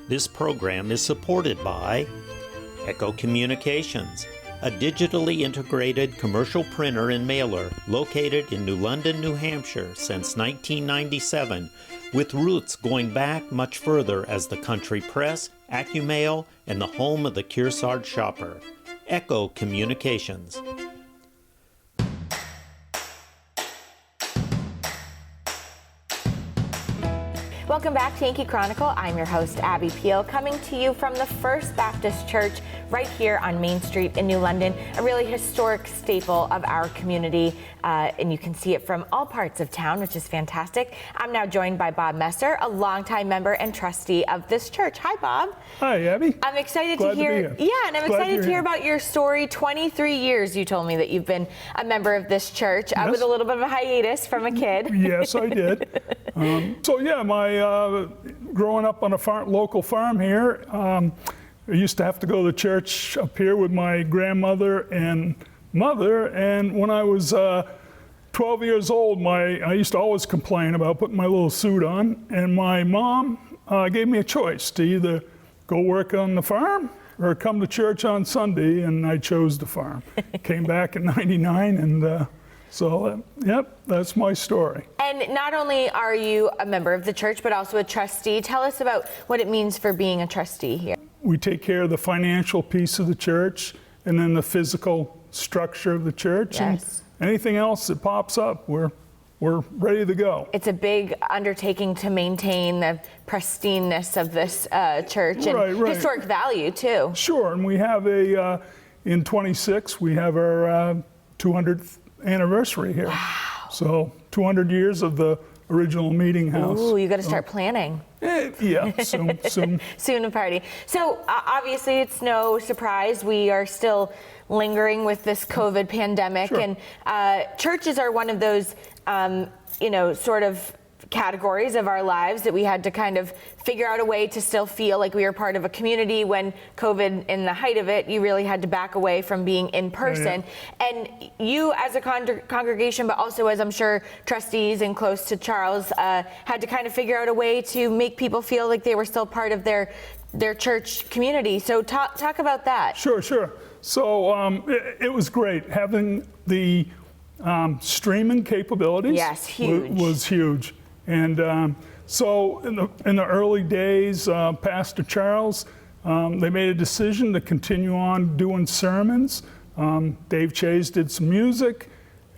This program is supported by Echo Communications, a digitally integrated commercial printer and mailer located in New London, New Hampshire since 1997, with roots going back much further as the country press, AccuMail, and the home of the Kearsarge shopper. Echo Communications. Welcome back to Yankee Chronicle. I'm your host, Abby Peel, coming to you from the First Baptist Church right here on Main Street in New London, a really historic staple of our community, and you can see it from all parts of town, which is fantastic. I'm now joined by Bob Messer, a longtime member and trustee of this church. Hi, Bob. Hi, Abby. I'm excited Glad to hear. To be here. Yeah, and I'm excited to hear about your story. 23 years, you told me that you've been a member of this church. Yes. With a little bit of a hiatus from a kid. Yes, I did. Growing up on a local farm here, I used to have to go to church up here with my grandmother and mother, and when I was 12 years old, I used to always complain about putting my little suit on, and my mom gave me a choice to either go work on the farm or come to church on Sunday, and I chose the farm. Came back in '99, and yep, that's my story. And not only are you a member of the church, but also a trustee. Tell us about what it means for being a trustee here. We take care of the financial piece of the church and then the physical structure of the church. Yes. And anything else that pops up, we're ready to go. It's a big undertaking to maintain the pristineness of this church and right. historic value too. Sure, and we have in 26, we have our 200th anniversary here. Wow. So 200 years of the original meeting house. Ooh, you got to start planning. Yeah, soon. Soon a party. So obviously it's no surprise we are still lingering with this COVID pandemic. Sure. And churches are one of those, sort of categories of our lives that we had to kind of figure out a way to still feel like we were part of a community. When COVID, in the height of it, you really had to back away from being in person. Yeah. And you as a congregation, but also as I'm sure trustees and close to Charles, had to kind of figure out a way to make people feel like they were still part of their church community. So talk about that. Sure. So it was great having the streaming capabilities. Yes, huge. Was huge. And so in the early days, Pastor Charles, they made a decision to continue on doing sermons. Dave Chase did some music,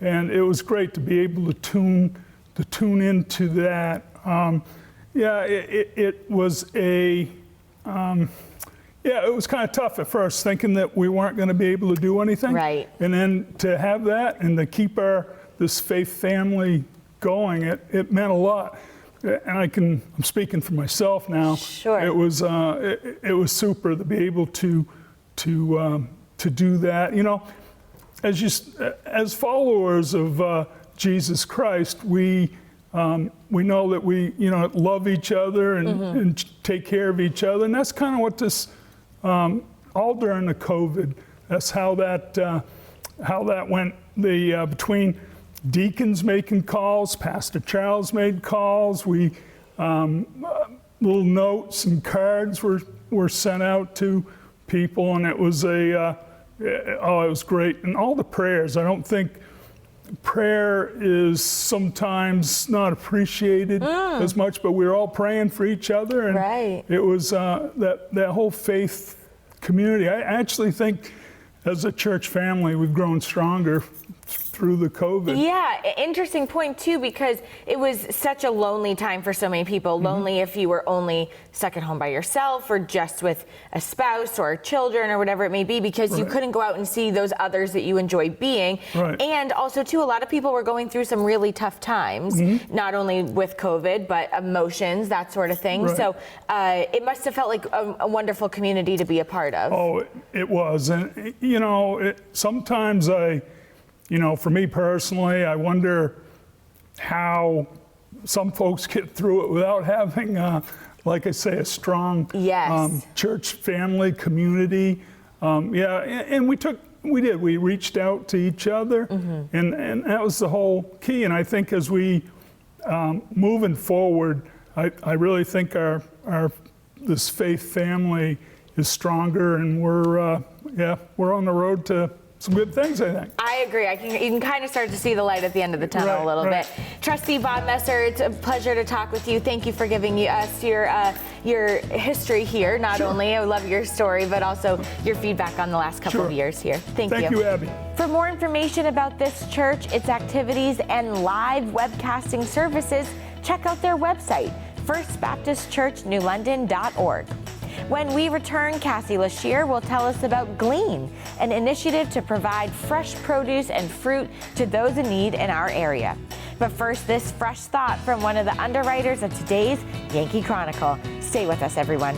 and it was great to be able to tune into that. It was it was kind of tough at first, thinking that we weren't going to be able to do anything. Right. And then to have that and to keep this faith family going, it meant a lot. And I'm speaking for myself now. Sure. It was super to be able to do that. As followers of Jesus Christ, we know that we love each other and take care of each other, and that's kind of what this all during the COVID. That's how that went. Between deacons making calls, Pastor Charles made calls. We little notes and cards were sent out to people, and it was it was great. And all the prayers. I don't think prayer is sometimes not appreciated as much, but we were all praying for each other, and right. It was that whole faith community. I actually think as a church family, we've grown stronger through the COVID. Yeah, interesting point too, because it was such a lonely time for so many people. Lonely if you were only stuck at home by yourself or just with a spouse or children or whatever it may be, because you couldn't go out and see those others that you enjoy being. Right. And also too, a lot of people were going through some really tough times, not only with COVID, but emotions, that sort of thing. Right. So it must have felt like a wonderful community to be a part of. Oh, it was. And sometimes for me personally, I wonder how some folks get through it without having, like I say, a strong church family community. And we reached out to each other, and that was the whole key. And I think as we moving forward, I really think our this faith family is stronger, and we're on the road to some good things, I think. I agree. You can kind of start to see the light at the end of the tunnel a little bit. Trustee Bob Messer, it's a pleasure to talk with you. Thank you for giving us your history here. Not only I love your story, but also your feedback on the last couple of years here. Thank you. Thank you, Abby. For more information about this church, its activities, and live webcasting services, check out their website, firstbaptistchurchnewlondon.org. When we return, Cassie Lashir will tell us about Glean, an initiative to provide fresh produce and fruit to those in need in our area. But first, this fresh thought from one of the underwriters of today's Yankee Chronicle. Stay with us, everyone.